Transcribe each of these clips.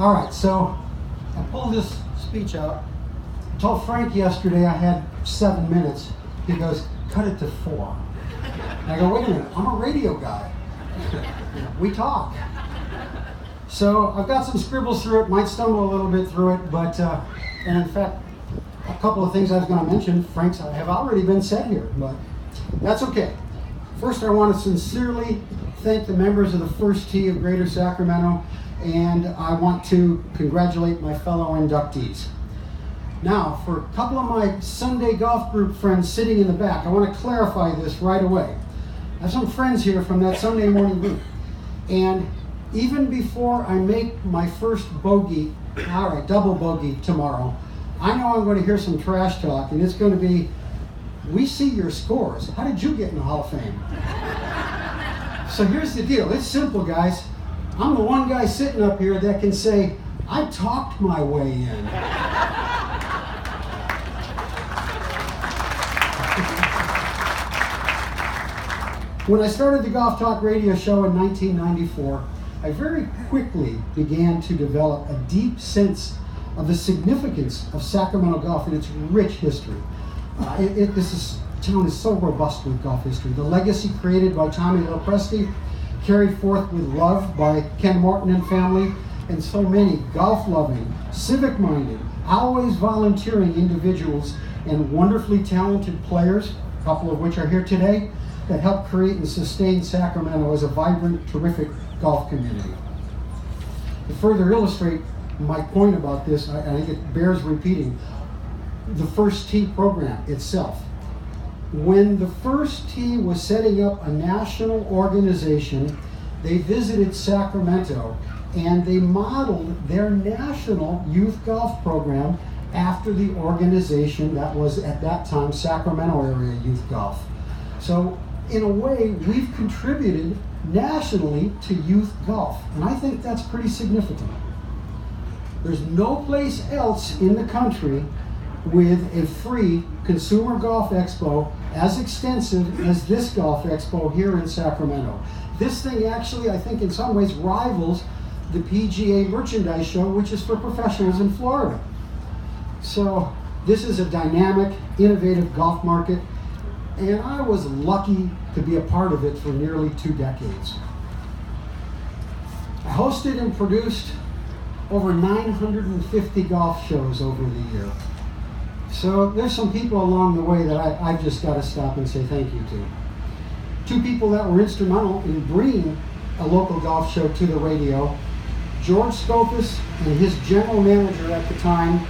All right, so I pulled this speech out. I told Frank yesterday I had 7 minutes. He goes, cut it to 4. And I go, wait a minute, I'm a radio guy. We talk. So I've got some scribbles through it, might stumble a little bit through it, but, and in fact, a couple of things I was going to mention, Frank's, have already been said here, but that's okay. First, I want to sincerely thank the members of the First Tee of Greater Sacramento, and I want to congratulate my fellow inductees. Now, for a couple of my Sunday golf group friends sitting in the back, I want to clarify this right away. I have some friends here from that Sunday morning group, and even before I make my first bogey, all right, double bogey tomorrow, I know I'm going to hear some trash talk, and it's going to be, we see your scores. How did you get in the Hall of Fame? So here's the deal. It's simple, guys. I'm the one guy sitting up here that can say, I talked my way in. When I started the Golf Talk radio show in 1994, I very quickly began to develop a deep sense of the significance of Sacramento golf and its rich history. This town is so robust with golf history. The legacy created by Tommy Lopresti, carried forth with love by Ken Morton and family, and so many golf-loving, civic-minded, always volunteering individuals and wonderfully talented players, a couple of which are here today, that helped create and sustain Sacramento as a vibrant, terrific golf community. To further illustrate my point about this, I think it bears repeating, the First Tee program itself. When the First Tee was setting up a national organization, they visited Sacramento and they modeled their national youth golf program after the organization that was at that time Sacramento area youth golf. So in a way, we've contributed nationally to youth golf, and I think that's pretty significant. There's no place else in the country with a free consumer golf expo as extensive as this golf expo here in Sacramento. This thing actually, I think in some ways, rivals the PGA merchandise show, which is for professionals in Florida. So this is a dynamic, innovative golf market, and I was lucky to be a part of it for nearly 2 decades. I hosted and produced over 950 golf shows over the year. So there's some people along the way that I've just got to stop and say thank you to. 2 people that were instrumental in bringing a local golf show to the radio, George Scopus and his general manager at the time,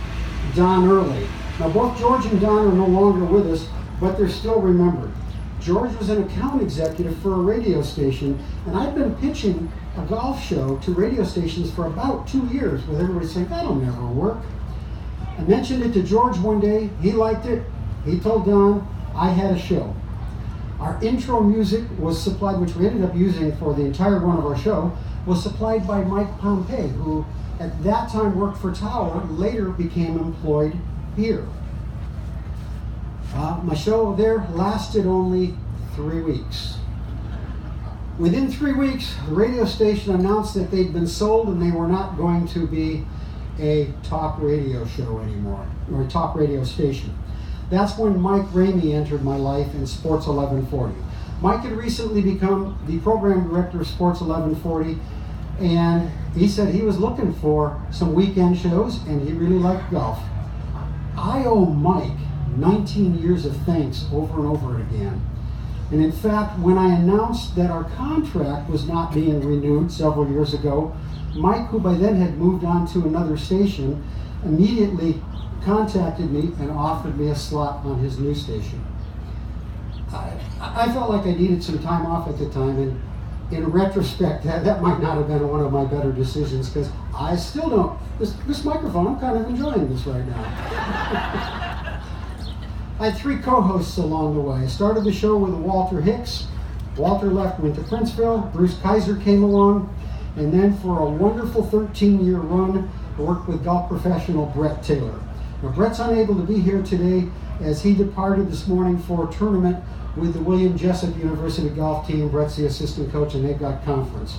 Don Early. Now both George and Don are no longer with us, but they're still remembered. George was an account executive for a radio station, and I'd been pitching a golf show to radio stations for about 2 years, with everybody saying, that'll never work. I mentioned it to George one day, he liked it, he told Don, I had a show. Our intro music was supplied, which we ended up using for the entire run of our show, was supplied by Mike Pompey, who at that time worked for Tower, later became employed here. My show there lasted only 3 weeks. Within 3 weeks, the radio station announced that they'd been sold and they were not going to be a talk radio show anymore, or a talk radio station. That's when Mike Ramey entered my life in Sports 1140. Mike had recently become the program director of Sports 1140, and he said he was looking for some weekend shows and he really liked golf. I owe Mike 19 years of thanks over and over again. And in fact, when I announced that our contract was not being renewed several years ago, Mike, who by then had moved on to another station, immediately contacted me and offered me a slot on his new station. I felt like I needed some time off at the time, and in retrospect, that might not have been one of my better decisions, because I still don't, this microphone, I'm kind of enjoying this right now. I had 3 co-hosts along the way. I started the show with Walter Hicks. Walter left, went to Princeville. Bruce Kaiser came along. And then for a wonderful 13-year run, I worked with golf professional Brett Taylor. Now, Brett's unable to be here today as he departed this morning for a tournament with the William Jessup University golf team. Brett's the assistant coach, and they've got conference.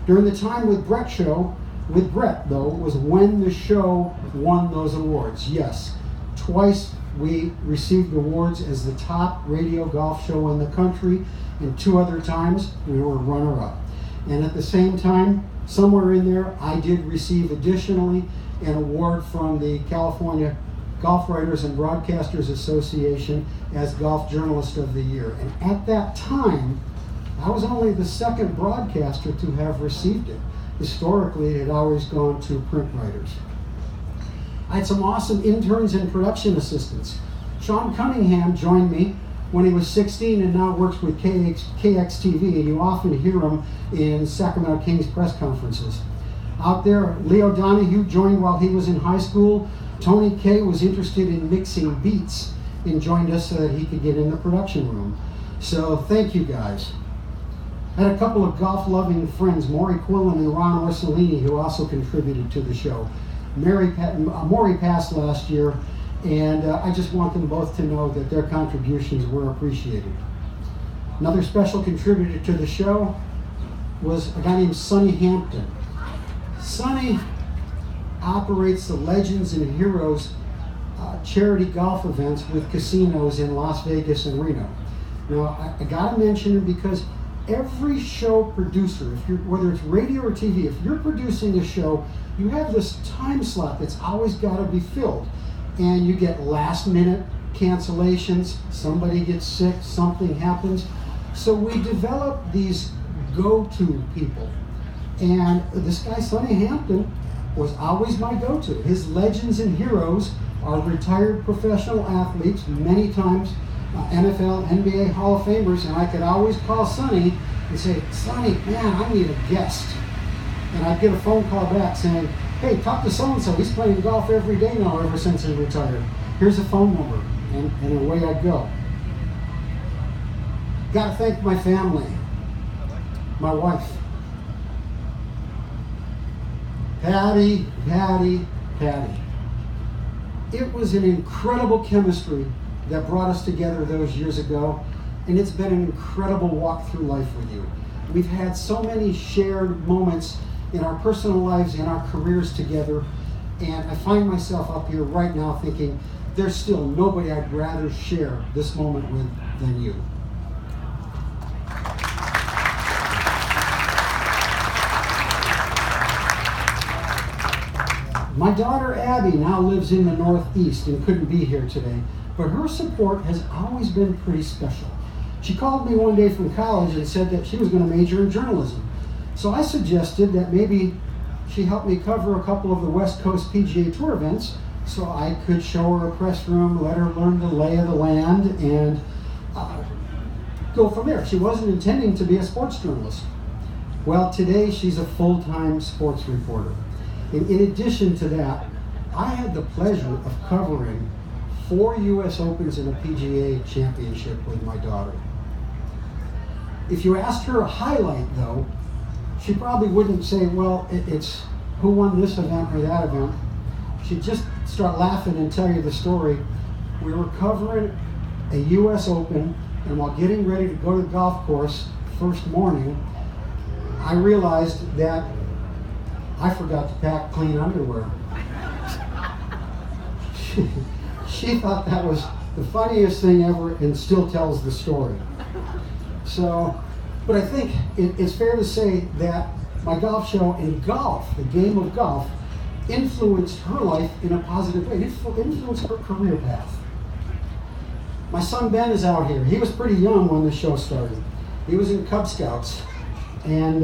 During the time with Brett's show, with Brett, though, was when the show won those awards. Yes, twice we received awards as the top radio golf show in the country, and 2 other times we were runner-up. And at the same time, somewhere in there, I did receive additionally an award from the California Golf Writers and Broadcasters Association as Golf Journalist of the Year. And at that time, I was only the 2nd broadcaster to have received it. Historically, it had always gone to print writers. I had some awesome interns and production assistants. Sean Cunningham joined me when he was 16 and now works with KXTV, and you often hear him in Sacramento Kings press conferences. Out there, Leo Donahue joined while he was in high school. Tony Kay was interested in mixing beats and joined us so that he could get in the production room. So thank you guys. I had a couple of golf-loving friends, Maury Quillen and Ron Orsolini, who also contributed to the show. Maury passed last year, and I just want them both to know that their contributions were appreciated. Another special contributor to the show was a guy named Sonny Hampton. Sonny operates the Legends and Heroes charity golf events with casinos in Las Vegas and Reno. Now, I gotta mention it because every show producer, whether it's radio or TV, if you're producing a show, you have this time slot that's always gotta be filled. And you get last minute cancellations, somebody gets sick, something happens. So we develop these go-to people. And this guy, Sonny Hampton, was always my go-to. His Legends and Heroes are retired professional athletes, many times NFL, NBA Hall of Famers, and I could always call Sonny and say, Sonny, man, I need a guest. And I'd get a phone call back saying, hey, talk to so-and-so, he's playing golf every day now ever since he retired. Here's a phone number, and away I'd go. Gotta thank my family, my wife. Patty. It was an incredible chemistry that brought us together those years ago, and it's been an incredible walk through life with you. We've had so many shared moments in our personal lives, in our careers together, and I find myself up here right now thinking, there's still nobody I'd rather share this moment with than you. My daughter Abby now lives in the Northeast and couldn't be here today, but her support has always been pretty special. She called me one day from college and said that she was going to major in journalism. So I suggested that maybe she help me cover a couple of the West Coast PGA Tour events so I could show her a press room, let her learn the lay of the land, and go from there. She wasn't intending to be a sports journalist. Well, today she's a full-time sports reporter. And in addition to that, I had the pleasure of covering 4 U.S. Opens and a PGA championship with my daughter. If you asked her a highlight, though, she probably wouldn't say, well, it's who won this event or that event. She'd just start laughing and tell you the story. We were covering a U.S. Open, and while getting ready to go to the golf course first morning, I realized that I forgot to pack clean underwear. She thought that was the funniest thing ever and still tells the story. So, but I think it's fair to say that my golf show and golf, the game of golf, influenced her life in a positive way. It influenced her career path. My son Ben is out here. He was pretty young when the show started. He was in Cub Scouts, and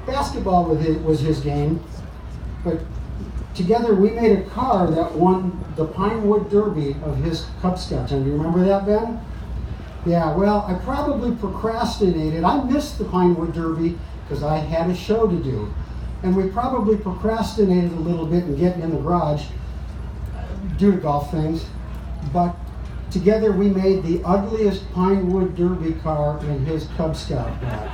basketball was his game, but together we made a car that won the Pinewood Derby of his Cub Scouts. And do you remember that, Ben? Yeah, well, I probably procrastinated. I missed the Pinewood Derby because I had a show to do. And we probably procrastinated a little bit in getting in the garage due to golf things. But together we made the ugliest Pinewood Derby car in his Cub Scout bag.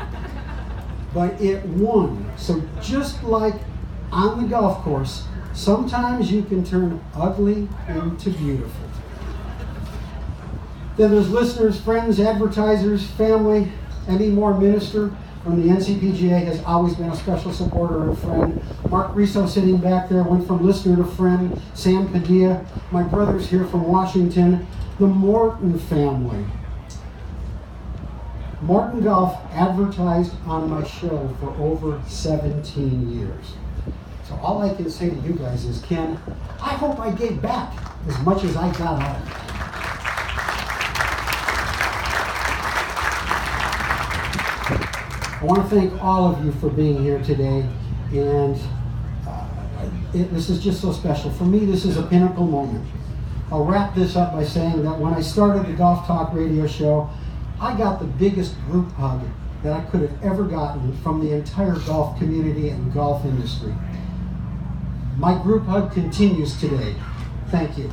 But it won. So just like on the golf course, sometimes you can turn ugly into beautiful. Then there's listeners, friends, advertisers, family, any more minister from the NCPGA has always been a special supporter and friend. Mark Riso sitting back there went from listener to friend. Sam Padilla, my brother's here from Washington. The Morton family. Morton Golf advertised on my show for over 17 years. So all I can say to you guys is, Ken, I hope I gave back as much as I got out of it. I want to thank all of you for being here today, and this is just so special. For me, this is a pinnacle moment. I'll wrap this up by saying that when I started the Golf Talk radio show, I got the biggest group hug that I could have ever gotten from the entire golf community and golf industry. My group hug continues today. Thank you.